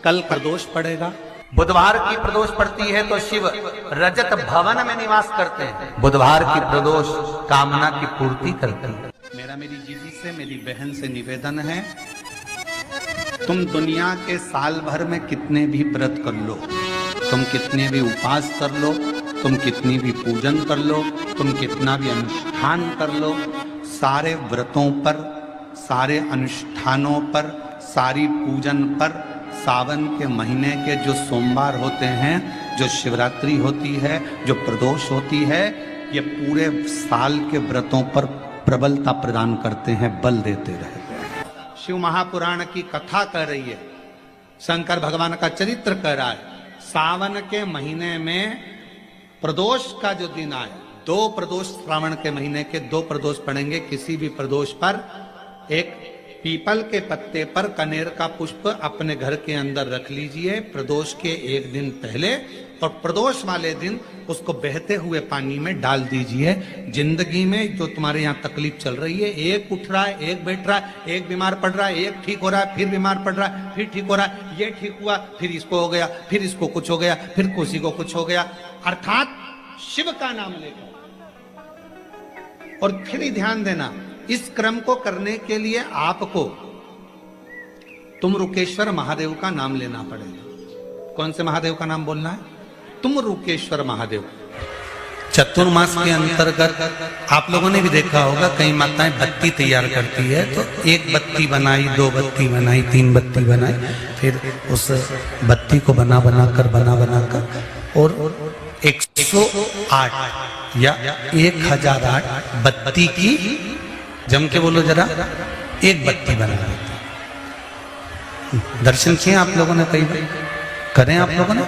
कल प्रदोष पड़ेगा। बुधवार की प्रदोष पड़ती है तो शिव रजत भवन में निवास करते हैं। बुधवार की प्रदोष कामना की पूर्ति करती है। मेरा मेरी जीजी से, मेरी बहन से निवेदन है, तुम दुनिया के साल भर में कितने भी व्रत कर लो, तुम कितने भी उपास कर लो, तुम कितनी भी पूजन कर लो, तुम कितना भी अनुष्ठान कर लो, सारे व्रतों पर, सारे अनुष्ठानों पर, सारी पूजन पर सावन के महीने के जो सोमवार होते हैं, जो शिवरात्रि होती है, जो प्रदोष होती है, ये पूरे साल के व्रतों पर प्रबलता प्रदान करते हैं, बल देते रहते हैं। शिव महापुराण की कथा कह रही है, शंकर भगवान का चरित्र कह रहा है। सावन के महीने में प्रदोष का जो दिन आए, 2 प्रदोष श्रावण के महीने के 2 प्रदोष पड़ेंगे। किसी भी प्रदोष पर एक पीपल के पत्ते पर कनेर का पुष्प अपने घर के अंदर रख लीजिए प्रदोष के एक दिन पहले, और प्रदोष वाले दिन उसको बहते हुए पानी में डाल दीजिए। जिंदगी में जो तुम्हारे यहाँ तकलीफ चल रही है, एक उठ रहा है, एक बैठ रहा है, एक बीमार पड़ रहा है, एक ठीक हो रहा है, फिर बीमार पड़ रहा है, फिर ठीक हो रहा है, ये ठीक हुआ, फिर इसको हो गया, फिर इसको कुछ हो गया, फिर किसी को कुछ हो गया, अर्थात शिव का नाम लेकर। और फिर ध्यान देना, इस क्रम को करने के लिए आपको तुम रुकेश्वर महादेव का नाम लेना पड़ेगा। कौन से महादेव का नाम बोलना है? तुम रुकेश्वर महादेव। चतुर्मास के अंतर्गत आप लोगों ने भी देखा होगा, कई माताएं बत्ती तैयार करती है, तो 1 बत्ती बनाई, 2 बत्ती बनाई, 3 बत्ती बनाई, फिर उस बत्ती को बना कर और 108 या 1008 बत्ती की, जम के बोलो जरा, 1 बत्ती बना देती। दर्शन किए आप लोगों ने, कई बार करें आप लोगों ने?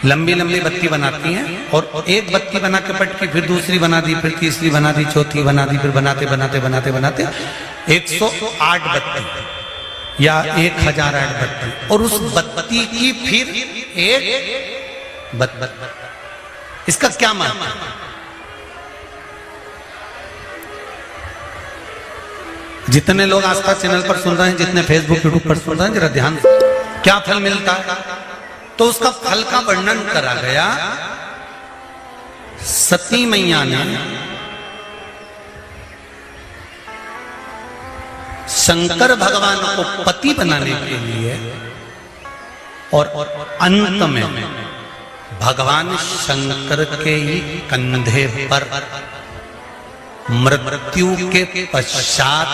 लंबी लंबी बत्ती बनाती हैं और 1 बत्ती बना के पट की, फिर दूसरी बना दी, फिर तीसरी बना दी, चौथी बना दी, फिर बनाते 108 बत्ती या 1008 बत्ती, और उस बत्ती की फिर एक बत्ती। इसका क्या मतलब है? जितने लोग आस्था चैनल पर सुन रहे हैं, जितने फेसबुक यूट्यूब पर सुन रहे हैं, जरा ध्यान से, क्या फल मिलता है? तो उसका फल का वर्णन करा गया। सती मैया ने शंकर भगवान को पति बनाने के लिए, और अंत में भगवान शंकर के ही कंधे पर मृत्यु के पश्चात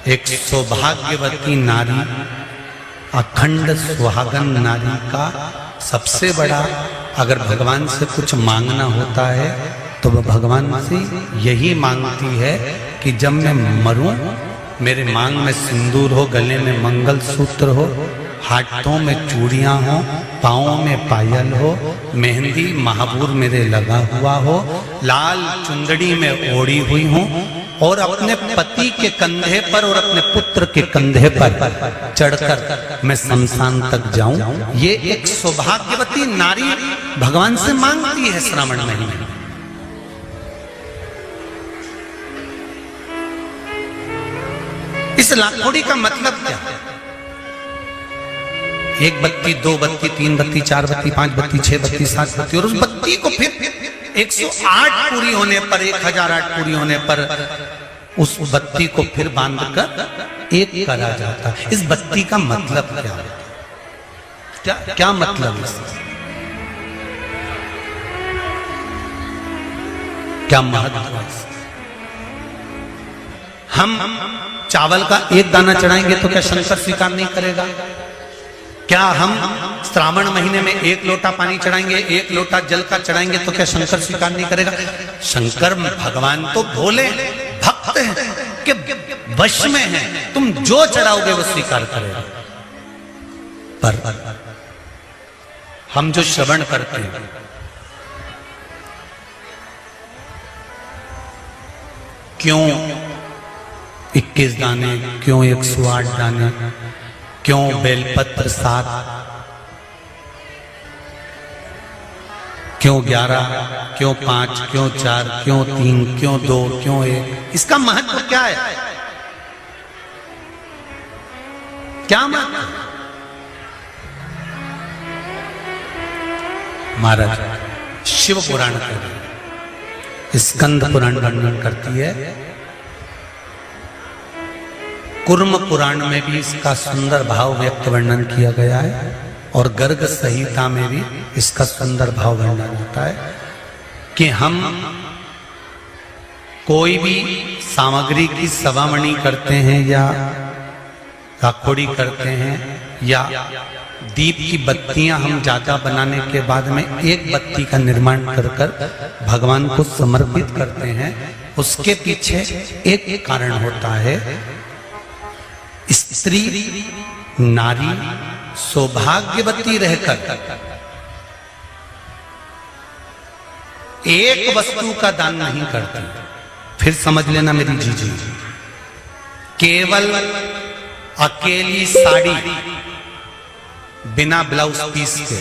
एक सौभाग्यवती नारी, अखंड सुहागन नारी का सबसे बड़ा, अगर भगवान से कुछ मांगना होता है तो वह भगवान से यही मांगती है कि जब मैं मरूं, मेरे मांग में सिंदूर हो, गले में मंगल सूत्र हो, हाथों में चूड़ियां हो, पाँव में पायल हो, मेहंदी महाबूर मेरे लगा हुआ हो, लाल चुंदड़ी में ओढ़ी हुई हूं, और अपने पति के कंधे पर और अपने पुत्र के कंधे पर चढ़कर मैं शमशान तक जाऊं। ये एक सौभाग्यवती नारी भगवान से मांगती है श्रावण महीने। इस लाखोड़ी का मतलब क्या है? 1 बत्ती, 2 बत्ती, 3 बत्ती, 4 बत्ती, 5 बत्ती, 6 बत्ती, 7 बत्ती, और उस बत्ती को फिर 108 पूरी होने पर, 1008 पूरी होने पर उस बत्ती को फिर बांधकर एक करा जाता है। इस बत्ती का मतलब क्या है? क्या मतलब है? क्या महत्व है? हम चावल का 1 दाना चढ़ाएंगे तो क्या शंकर स्वीकार नहीं करेगा? क्या हम श्रावण महीने में 1 लोटा पानी चढ़ाएंगे, 1 लोटा जल का चढ़ाएंगे तो क्या शंकर स्वीकार नहीं करेगा? शंकर भगवान तो भोले भक्त हैं, कि वश में हैं, तुम जो चढ़ाओगे वो स्वीकार करेगा। पर हम जो श्रवण करते हैं, क्यों 21 दाने, क्यों 108 दाने, क्यों बेलपत्र 7, क्यों 11, क्यों 5, क्यों 4, क्यों 3, क्यों 2, क्यों 1? इसका महत्व क्या है? क्या मानते? महाराज शिव पुराण कर स्कंद पुराण वर्णन करती है, कुर्म पुराण में भी इसका सुंदर भाव व्यक्त वर्णन किया गया है और गर्ग संहिता में भी इसका सुंदर भाव वर्णन होता है कि हम कोई भी सामग्री की सवामणि करते हैं या राखोड़ी करते हैं या दीप की बत्तियां हम ज्यादा बनाने के बाद में एक बत्ती का निर्माण कर भगवान को समर्पित करते हैं, उसके पीछे एक कारण होता है। स्त्री नारी सौभाग्यवती रहकर एक वस्तु का दान नहीं करती। फिर समझ लेना मेरी जीजी, केवल अकेली साड़ी बिना ब्लाउज पीस के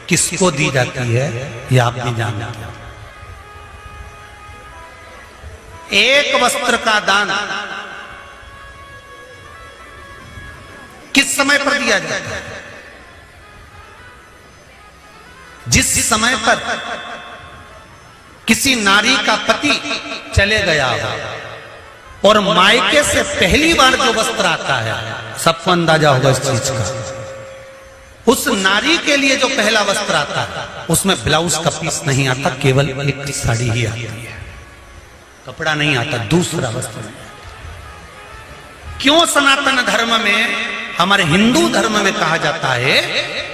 किसको दी जाती है यह आप नहीं जानते। एक वस्त्र का दान किस समय पर दिया जाता है? जिस समय पर किसी नारी का पति चले गया हो और मायके से पहली बार जो वस्त्र आता है, सबको अंदाजा होगा इस चीज का, उस नारी के लिए जो पहला वस्त्र आता है उसमें ब्लाउज का पीस नहीं आता, केवल एक साड़ी ही आती है, कपड़ा नहीं आता, दूसरा वस्त्र नहीं आता। क्यों सनातन धर्म में, हमारे हिंदू धर्म में कहा जाता है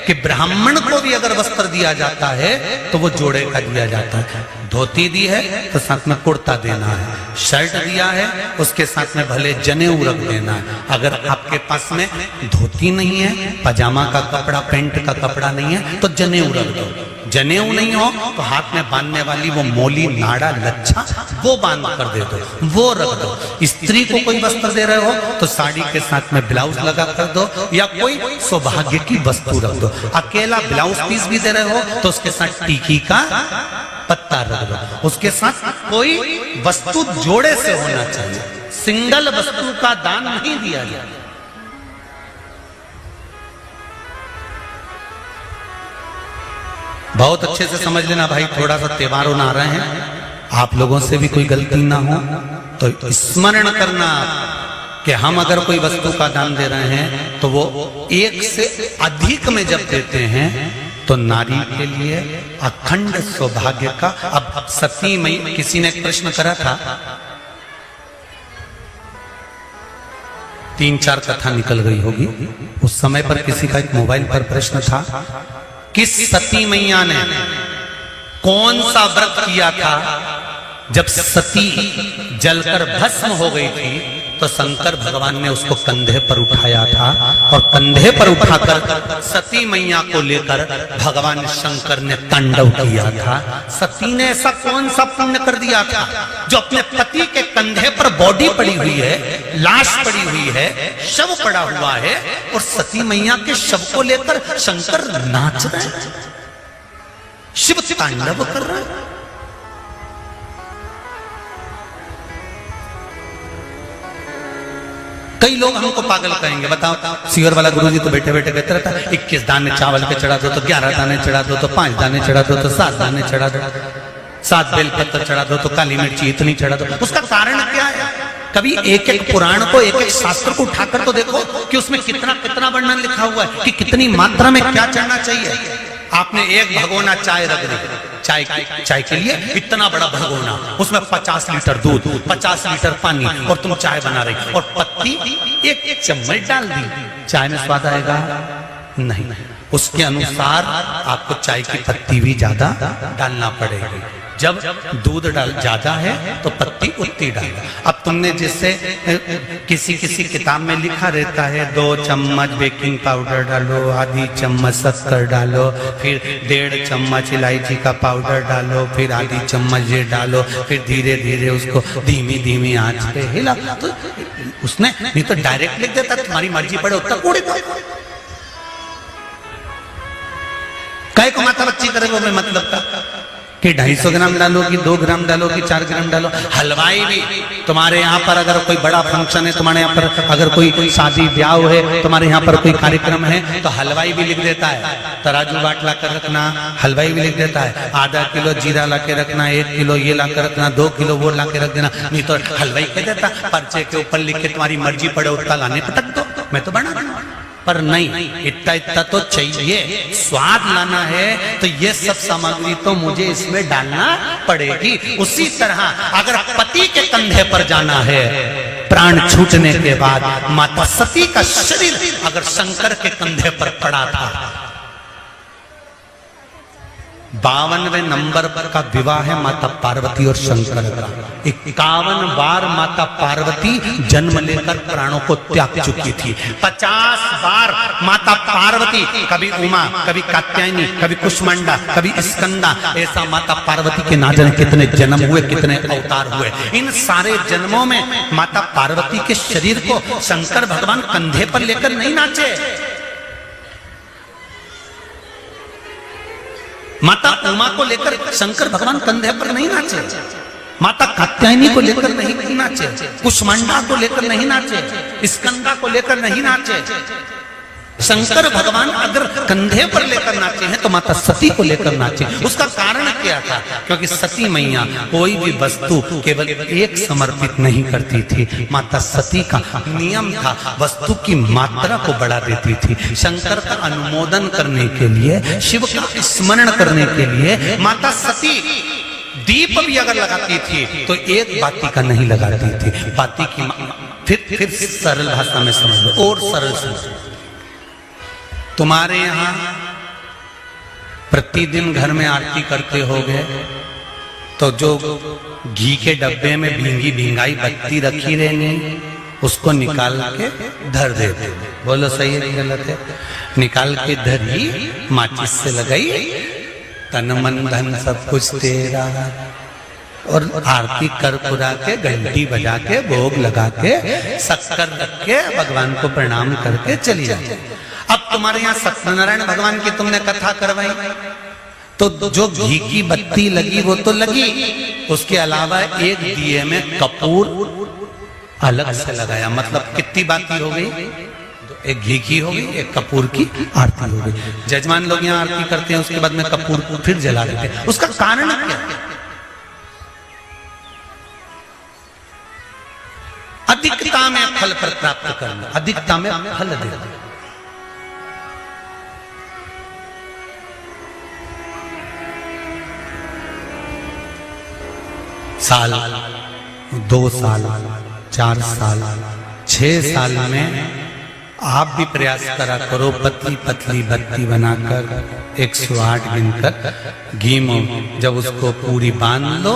कि ब्राह्मण को भी अगर वस्त्र दिया जाता है तो वो जोड़े का दिया जाता है। धोती दी है तो साथ में कुर्ता देना है, शर्ट दिया है उसके साथ में भले जनेऊ रख देना है। अगर आपके पास में धोती नहीं है, पजामा का कपड़ा, पैंट का कपड़ा नहीं है तो जनेऊ रख दो। जनेऊ नहीं हो तो हाथ में बांधने वाली वो मोली नाड़ा लच्छा वो बांध कर दे दो, वो रख दो। स्त्री को कोई वस्त्र दे रहे हो तो साड़ी के साथ में ब्लाउज लगा कर दो या कोई सौभाग्य की वस्तु रख दो। अकेला ब्लाउज पीस भी दे रहे हो तो उसके साथ टीकी का पत्ता रख दो, उसके साथ कोई वस्तु जोड़े से होना चाहिए, सिंगल वस्तु का दान नहीं दिया जाए। बहुत अच्छे से समझ लेना भाई, थोड़ा सा त्योहार आ रहे हैं, आप लोगों से भी कोई गलती ना हो तो स्मरण करना कि हम अगर कोई वस्तु का दान दे रहे हैं तो वो एक से अधिक में जब देते हैं तो नारी के लिए अखंड सौभाग्य का। अब सती मई, किसी ने एक प्रश्न करा था, 3-4 कथा निकल गई होगी उस समय पर, किसी का एक मोबाइल पर प्रश्न था, किस सती मैया ने कौन सा व्रत किया था जब सती जलकर भस्म हो गई थी तो शंकर भगवान ने उसको कंधे पर उठाया था और कंधे पर उठाकर सती मैया को लेकर भगवान शंकर ने तांडव किया था। सती ने ऐसा कौन सा पुण्य कर दिया था जो अपने पति के कंधे पर बॉडी पड़ी हुई है, लाश पड़ी हुई है, शव पड़ा हुआ है और सती मैया के शव को लेकर शंकर नाच रहे हैं, शिव तांडव कर रहे हैं। कई लोग हमको पागल कहेंगे, बताओ सीवर वाला गुरुजी तो बैठे बैठे कहते रहता है 21 दाने चावल के चढ़ा दो तो 11 दाने चढ़ा दो तो 5 दाने चढ़ा दो तो 7 दाने चढ़ा दो, 7 बेलपत्र चढ़ा दो तो काली मिर्ची इतनी चढ़ा दो। उसका कारण क्या है? कभी एक एक पुराण को, एक एक शास्त्र को उठाकर तो देखो कि उसमें कितना कितना वर्णन लिखा हुआ है कि कितनी मात्रा में क्या चढ़ना चाहिए। आपने एक भगोना चाय रख दी, चाय के लिए इतना बड़ा भगोना, उसमें 50 लीटर दूध, 50 लीटर पानी और तुम चाय बना रही और पत्ती एक चम्मच डाल दी, चाय में स्वाद आएगा? नहीं। उसके अनुसार आपको चाय की पत्ती भी ज्यादा डालना पड़ेगी। जब दूध ज्यादा है तो पत्ती उतनी डालो। अब तुमने जैसे किसी किसी किताब में लिखा रहता है 2 चम्मच बेकिंग पाउडर डालो, आधी चम्मच शक्कर डालो, फिर 1.5 चम्मच इलायची का पाउडर डालो, फिर आधी चम्मच ये डालो, फिर धीरे धीरे उसको धीमी धीमी आंच पे हिला। तो उसने नहीं तो डायरेक्ट लिख देता तुम्हारी मर्जी पड़े उतना कूड़े दो। कई को माता बच्ची करे वो मैं मतलब का कि 250 ग्राम डालो कि 2 ग्राम डालो कि 4 ग्राम डालो। हलवाई भी तुम्हारे यहाँ पर अगर कोई बड़ा फंक्शन है, तुम्हारे यहाँ पर अगर कोई शादी ब्याह है, तुम्हारे यहाँ पर कोई कार्यक्रम है, तो हलवाई भी लिख देता है तराजू बाट ला कर रखना। हलवाई भी लिख देता है आधा किलो जीरा ला के रखना, 1 किलो ये ला कर रखना, 2 किलो वो ला के रख देना। नहीं तो हलवाई कह देता पर्चे के ऊपर लिख के तुम्हारी मर्जी पड़े उतना लाने पटक दो, मैं तो बना दूंगा। पर नहीं, इतना इतना तो चाहिए। स्वाद लाना है तो ये सब सामग्री तो मुझे इसमें डालना पड़ेगी। उसी तरह अगर पति के कंधे पर जाना है, प्राण छूटने के बाद माता सती का शरीर अगर शंकर के कंधे पर पड़ा था, 52वें नंबर पर का विवाह है माता पार्वती और शंकर का। 51 बार माता पार्वती जन्म लेकर प्राणों को त्याग चुकी थी। 50 बार माता पार्वती, कभी उमा, कभी कात्यायनी, कभी कुष्मांडा, कभी स्कंदा, ऐसा माता पार्वती के ना जाने कितने जन्म हुए, कितने अवतार हुए। इन सारे जन्मों में माता पार्वती के शरीर को शंकर भगवान कंधे पर लेकर नहीं नाचे। माता उमा को लेकर शंकर भगवान कंधे पर नहीं नाचे, माता कात्यायनी को लेकर नहीं नाचे, कुष्मांडा को लेकर नहीं नाचे, स्कंदा को लेकर नहीं नाचे। शंकर भगवान अगर कंधे पर लेकर नाचे हैं तो माता सती को लेकर नाचे। उसका कारण क्या था? क्योंकि सती मैया कोई भी वस्तु केवल एक समर्पित नहीं करती थी। माता सती का नियम था वस्तु की मात्रा को बढ़ा देती थी। शंकर का अनुमोदन करने के लिए, शिव का स्मरण करने के लिए माता सती दीप भी अगर लगाती थी तो एक बाती का नहीं लगाती थी। बाती की फिर सरल भाषा में समझ लो और सरल समझ। तुम्हारे यहां प्रतिदिन घर में आरती करते होगे तो जो घी के डब्बे में भींगी भींगाई बत्ती रखी रहनी, उसको निकाल के धर देते। बोलो सही है कि गलत है? निकाल के धरी, माचिस से लगाई, तन मन धन सब कुछ तेरा, और आरती कर पुरा के, घंटी बजा के, भोग लगा के, शक्कर रख के भगवान को प्रणाम करके चली जाती। अब तुम्हारे यहाँ सत्यनारायण भगवान की तुमने कथा करवाई तो जो घी की बत्ती लगी वो तो लगी, उसके अलावा एक दिए में कपूर अलग से लगाया। मतलब कितनी बाती हो गई? एक घी की हो गई, एक कपूर की आरती हो गई। जजमान लोग यहाँ आरती करते हैं, उसके बाद में कपूर फिर जला देते हैं। उसका कारण क्या? अधिकता में फल प्राप्त करना, अधिकता में फल देना। साल, 2 साल, 4 साल, 6 साल में आप भी प्रयास करा करो, पतली पतली बत्ती बनाकर 108 गिनकर घी में जब उसको पूरी बांध लो,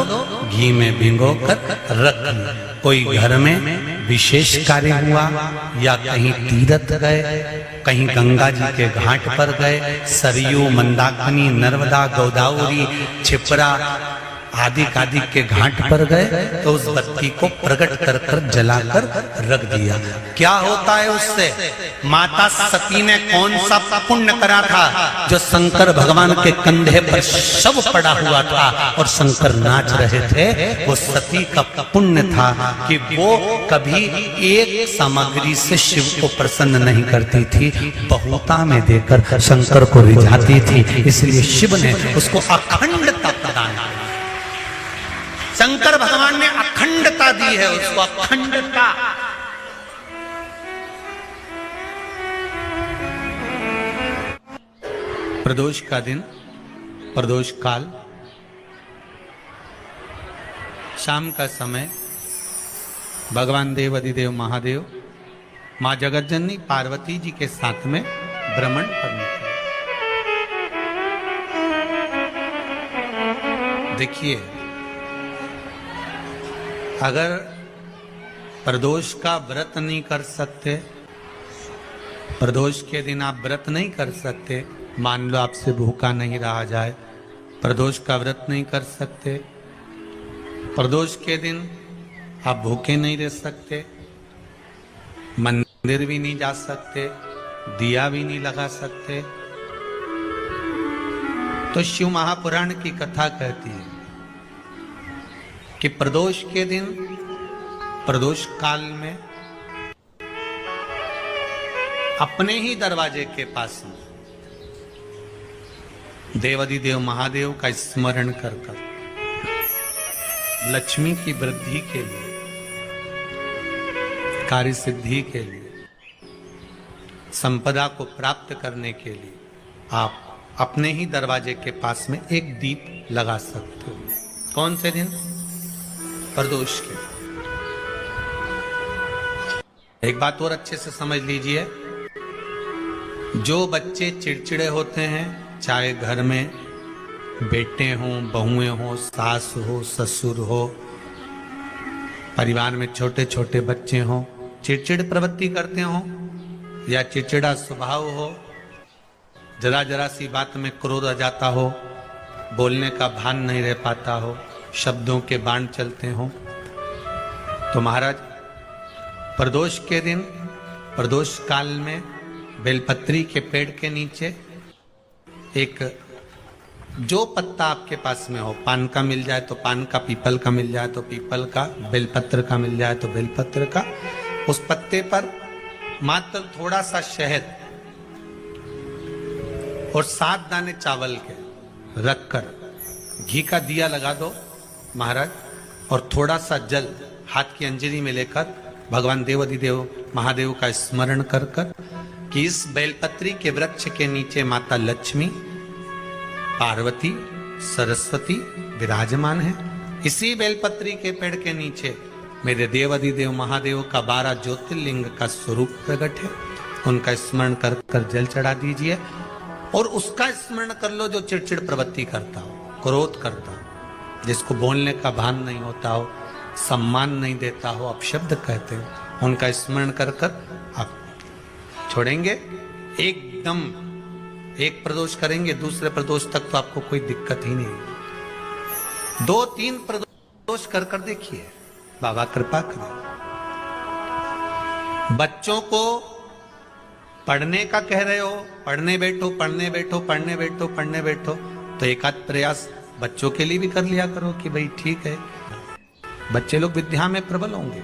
घी में भिगो कर रख लो। कोई घर में विशेष कार्य हुआ या कहीं तीर्थ गए, कहीं गंगा जी के घाट पर गए, सरयू, मंदाकिनी, नर्मदा, गोदावरी, छिपरा आदि आदि के घाट पर गए तो उस बत्ती को प्रकट कर कर जलाकर रख दिया। क्या होता है उससे? माता सती ने कौन सा पुण्य करा था? जो शंकर भगवान के कंधे पर शव पड़ा हुआ था और शंकर नाच रहे थे, वो सती का पुण्य था कि वो कभी एक सामग्री से शिव को प्रसन्न नहीं करती थी, बहुता में देकर शंकर को रिझाती थी। इसलिए शिव ने उसको अखंडता प्रदान की। शंकर भगवान ने अखंडता दी है उसको, अखंडता। प्रदोष का दिन, प्रदोष काल, शाम का समय, भगवान देव अधिदेव महादेव मां जगतजननी पार्वती जी के साथ में भ्रमण करने। देखिए, अगर प्रदोष का व्रत नहीं कर सकते, प्रदोष के दिन आप व्रत नहीं कर सकते, मान लो आपसे भूखा नहीं रहा जाए, प्रदोष का व्रत नहीं कर सकते, प्रदोष के दिन आप भूखे नहीं रह सकते, मंदिर भी नहीं जा सकते, दिया भी नहीं लगा सकते, तो शिव महापुराण की कथा कहती है कि प्रदोष के दिन, प्रदोष काल में अपने ही दरवाजे के पास में देवाधिदेव महादेव का स्मरण कर कर लक्ष्मी की वृद्धि के लिए, कार्य सिद्धि के लिए, संपदा को प्राप्त करने के लिए आप अपने ही दरवाजे के पास में एक दीप लगा सकते हो। कौन से दिन? प्रदोष के। एक बात और अच्छे से समझ लीजिए, जो बच्चे चिड़चिड़े होते हैं, चाहे घर में बेटे हों, बहुएं हों, सास हो, ससुर हो, परिवार में छोटे छोटे बच्चे हों, चिड़चिड़ प्रवृत्ति करते हों या चिड़चिड़ा स्वभाव हो, जरा जरा सी बात में क्रोध आ जाता हो, बोलने का भान नहीं रह पाता हो, शब्दों के बाण चलते हों, तो महाराज प्रदोष के दिन, प्रदोष काल में बेलपत्री के पेड़ के नीचे एक जो पत्ता आपके पास में हो, पान का मिल जाए तो पान का, पीपल का मिल जाए तो पीपल का, बेलपत्र का मिल जाए तो बेलपत्र का, उस पत्ते पर मात्र थोड़ा सा शहद और 7 दाने चावल के रखकर घी का दिया लगा दो महाराज, और थोड़ा सा जल हाथ की अंजलि में लेकर भगवान देवाधिदेव महादेव का स्मरण कर कर कि इस बेलपत्री के वृक्ष के नीचे माता लक्ष्मी, पार्वती, सरस्वती विराजमान है। इसी बेलपत्री के पेड़ के नीचे मेरे देवाधिदेव महादेव का 12 ज्योतिर्लिंग का स्वरूप प्रकट है। उनका स्मरण कर कर जल चढ़ा दीजिए और उसका स्मरण कर लो जो चिड़चिड़ प्रवृत्ति करता हो, क्रोध करता हो, जिसको बोलने का भान नहीं होता हो, सम्मान नहीं देता हो, अपशब्द कहते हो, उनका स्मरण कर कर आप छोड़ेंगे। एकदम एक प्रदोष करेंगे, दूसरे प्रदोष तक तो आपको कोई दिक्कत ही नहीं। 2-3 प्रदोष कर कर देखिए, बाबा कृपा करें। बच्चों को पढ़ने का कह रहे हो, पढ़ने बैठो, पढ़ने बैठो, पढ़ने बैठो, पढ़ने बैठो, तो एक आध प्रयास बच्चों के लिए भी कर लिया करो कि भाई ठीक है, बच्चे लोग विद्या में प्रबल होंगे।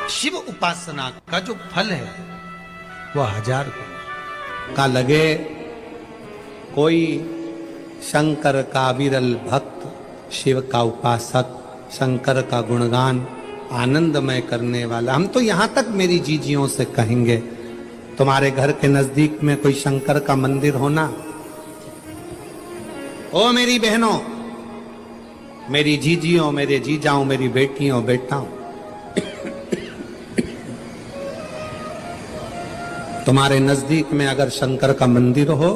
शिव उपासना का जो फल है वह 1000 का लगे। कोई शंकर का विरल भक्त, शिव का उपासक, शंकर का गुणगान आनंदमय करने वाला। हम तो यहां तक मेरी जीजियों से कहेंगे, तुम्हारे घर के नजदीक में कोई शंकर का मंदिर होना, ओ मेरी बहनों, मेरी जीजियों, मेरे जीजाओं, मेरी बेटियों, बेटाओं, तुम्हारे नजदीक में अगर शंकर का मंदिर हो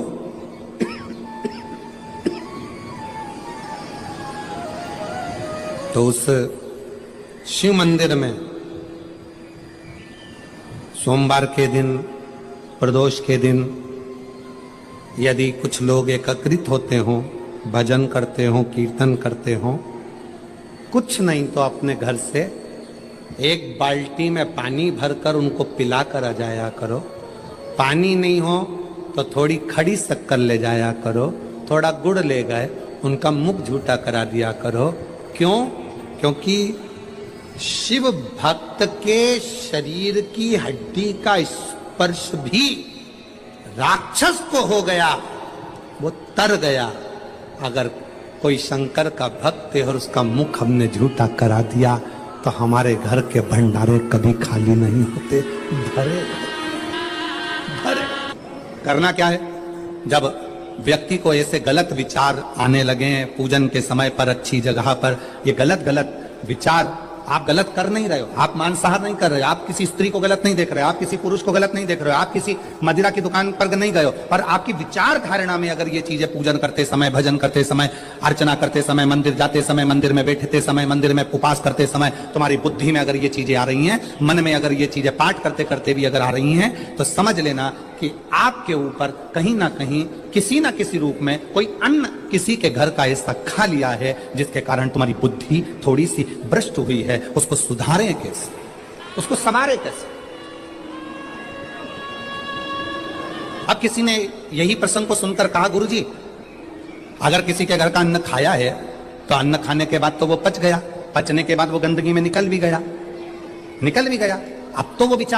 तो उस शिव मंदिर में सोमवार के दिन, प्रदोष के दिन यदि कुछ लोग एकत्रित होते हों, भजन करते हों, कीर्तन करते हों, कुछ नहीं तो अपने घर से एक बाल्टी में पानी भरकर उनको पिला कर आ जाया करो। पानी नहीं हो तो थोड़ी खड़ी शक्कर ले जाया करो, थोड़ा गुड़ ले गए, उनका मुख झूठा करा दिया करो। क्यों? क्योंकि शिव भक्त के शरीर की हड्डी का स्पर्श भी राक्षस को हो गया, वो तर गया। अगर कोई शंकर का भक्त है और उसका मुख हमने झूठा करा दिया तो हमारे घर के भंडारे कभी खाली नहीं होते, भरे भरे। करना क्या है? जब व्यक्ति को ऐसे गलत विचार आने लगे हैं पूजन के समय पर, अच्छी जगह पर, ये गलत गलत विचार, आप गलत कर नहीं रहे हो, आप मांसाहार नहीं कर रहे हो, आप किसी स्त्री को गलत नहीं देख रहे हो, आप किसी पुरुष को गलत नहीं देख रहे हो, आप किसी मदिरा की दुकान पर नहीं गए हो, पर आपकी विचार धारणा में अगर ये चीजें पूजन करते समय, भजन करते समय, अर्चना करते समय, मंदिर जाते समय, मंदिर में बैठते समय, मंदिर में उपवास करते समय तुम्हारी बुद्धि में अगर ये चीजें आ रही हैं, मन में अगर ये चीजें पाठ करते करते भी अगर आ रही हैं, तो समझ लेना कि आपके ऊपर कहीं ना कहीं किसी ना किसी रूप में कोई अन्न किसी के घर का ऐसा खा लिया है जिसके कारण तुम्हारी बुद्धि थोड़ी सी भ्रष्ट हुई है। उसको सुधारें कैसे, उसको संवारें कैसे? अब किसी ने यही प्रसंग को सुनकर कहा, गुरुजी अगर किसी के घर का अन्न खाया है तो अन्न खाने के बाद तो वो पच गया, पचने के बाद वो गंदगी में निकल भी गया। अब तो वो विचार